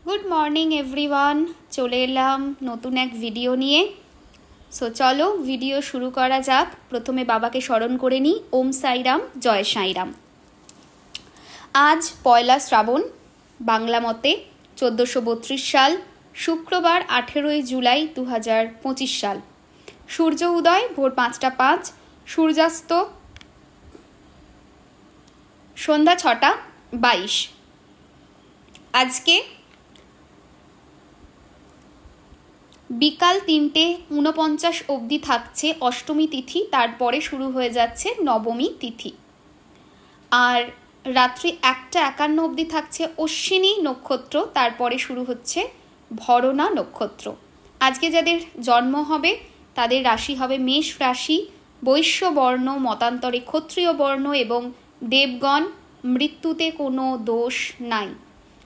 Good morning everyone, চলে এলাম নতুন এক ভিডিও নিয়ে। সো চলো ভিডিও শুরু করা যাক। প্রথমে বাবাকে স্মরণ করে নিই। ওম সাইরাম, জয় সাইরাম। আজ পয়লা শ্রাবণ, বাংলা মতে 1432 সাল, শুক্রবার 18 জুলাই 2025 সাল। সূর্য উদয় ভোর 5টা 5, সূর্যাস্ত সন্ধ্যা 6টা 22। আজকে বিকাল 3টে 49 অবধি থাকছে অষ্টমী তিথি, তারপরে শুরু হয়ে যাচ্ছে নবমী তিথি। আর রাত্রি 1টা 51 অবধি থাকছে অশ্বিনী নক্ষত্র, তারপরে শুরু হচ্ছে ভরণা নক্ষত্র। আজকে যাদের জন্ম হবে তাদের রাশি হবে মেষ রাশি, বৈশ্য বর্ণ, মতান্তরে ক্ষত্রিয় বর্ণ এবং দেবগণ। মৃত্যুতে কোনো দোষ নাই।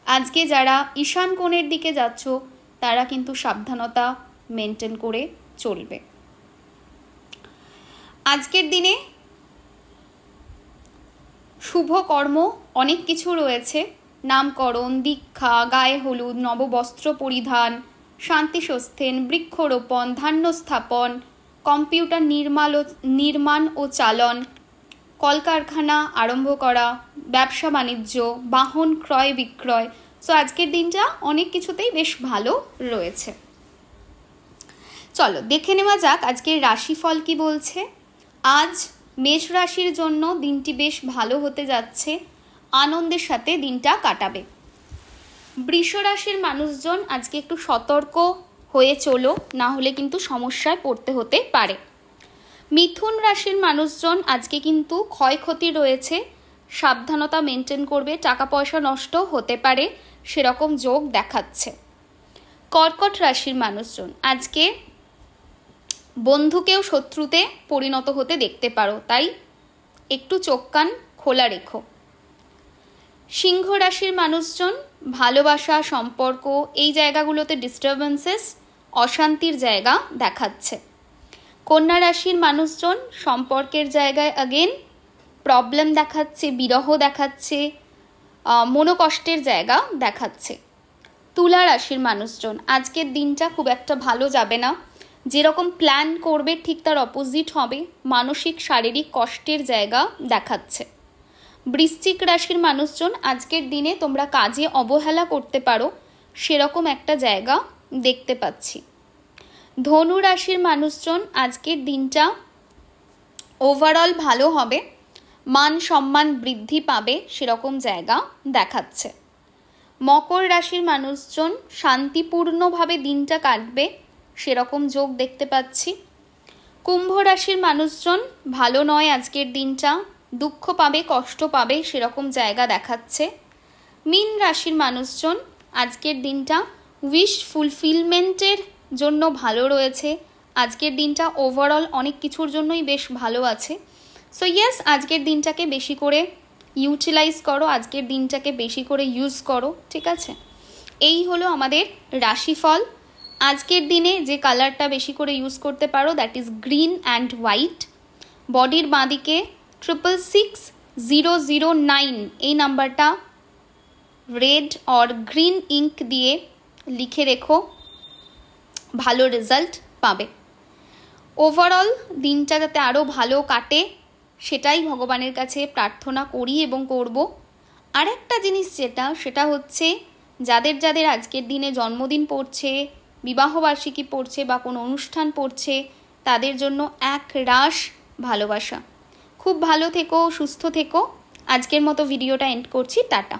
আজকে যারা ঈশান কোণের দিকে যাচ্ছ তারা কিন্তু সাবধানতা মেনটেন করে চলবে। আজকের দিনে শুভ কর্ম অনেক কিছু রয়েছে। নামকরণ, দীক্ষা, গায়ে হলুদ, নববস্ত্র পরিধান, শান্তি সস্থেন, বৃক্ষরোপণ, ধান্য স্থাপন, কম্পিউটার নির্মাণ ও চালন, কলকারখানা আরম্ভ করা, ব্যবসা বাণিজ্য, বাহন ক্রয় বিক্রয়। সো আজকের দিনটা অনেক কিছুতেই বেশ ভালো রয়েছে। চলো দেখে নেওয়া যাক আজকের রাশিফল কি বলছে। আজ মেষ রাশির জন্য দিনটি বেশ ভালো হতে যাচ্ছে, আনন্দের সাথে দিনটা কাটাবে। বৃষ রাশির মানুষজন আজকে একটু সতর্ক হয়ে চলো, না হলে কিন্তু সমস্যায় পড়তে হতে পারে। মিথুন রাশির মানুষজন আজকে কিন্তু ক্ষয়ক্ষতি রয়েছে, সাবধানতা মেনটেন করবে, টাকা পয়সা নষ্ট হতে পারে, সেরকম যোগ দেখাচ্ছে। কর্কট রাশির মানুষজন আজকে বন্ধুকেও শত্রুতে পরিণত হতে দেখতে পারো, তাই একটু চোখ কান খোলা রেখো। সিংহ রাশির মানুষজন ভালোবাসা, সম্পর্ক, এই জায়গাগুলোতে ডিস্টারবেন্সেস, অশান্তির জায়গা দেখাচ্ছে। কন্যা রাশির মানুষজন সম্পর্কের জায়গায় অ্যাগেন প্রবলেম দেখাচ্ছে, বিরহ দেখাচ্ছে, মনোকষ্টের জায়গা দেখাচ্ছে। তুলা রাশির মানুষজন আজকের দিনটা খুব একটা ভালো যাবে না। যেরকম প্ল্যান করবে ঠিক তার অপোজিট হবে, মানসিক শারীরিক কষ্টের জায়গা দেখাচ্ছে। বৃশ্চিক রাশির মানুষজন আজকের দিনে তোমরা কাজে অবহেলা করতে পারো, সেরকম একটা জায়গা দেখতে পাচ্ছি। ধনু রাশির মানুষজন আজকের দিনটা ওভারঅল ভালো হবে, মান সম্মান বৃদ্ধি পাবে, সেরকম জায়গা দেখাচ্ছে। মকর রাশির মানুষজন শান্তিপূর্ণভাবে দিনটা কাটবে, সেরকম যোগ দেখতে পাচ্ছি। কুম্ভ রাশির মানুষজন ভালো নয় আজকের দিনটা, দুঃখ পাবে, কষ্ট পাবে, সেরকম জায়গা দেখাচ্ছে। মীন রাশির মানুষজন আজকের দিনটা উইশ ফুলফিলমেন্টের জন্য ভালো রয়েছে। আজকের দিনটা ওভারঅল অনেক কিছুর জন্যই বেশ ভালো আছে। সো ইয়েস, আজকের দিনটাকে বেশি করে ইউটিলাইজ করো, আজকের দিনটাকে বেশি করে ইউজ করো, ঠিক আছে? এই হলো আমাদের রাশিফল। আজকের দিনে যে কালারটা বেশি করে ইউজ করতে পারো that is green and white. বডির বাঁদিকে 666009 এই নাম্বারটা রেড অর গ্রিন ইঙ্ক দিয়ে লিখে রেখো, ভালো রেজাল্ট পাবে। ওভারঅল দিনটা যাতে আরও ভালো কাটে সেটাই ভগবানের কাছে প্রার্থনা করি এবং করব। আর একটা জিনিস সেটা হচ্ছে যাদের যাদের আজকের দিনে জন্মদিন পড়ছে, বিবাহবার্ষিকী পড়ছে বা কোনো অনুষ্ঠান পড়ছে, তাদের জন্য এক রাশ ভালোবাসা। খুব ভালো থেকো, সুস্থ থেকো। আজকের মতো ভিডিওটা এন্ড করছি, টাটা।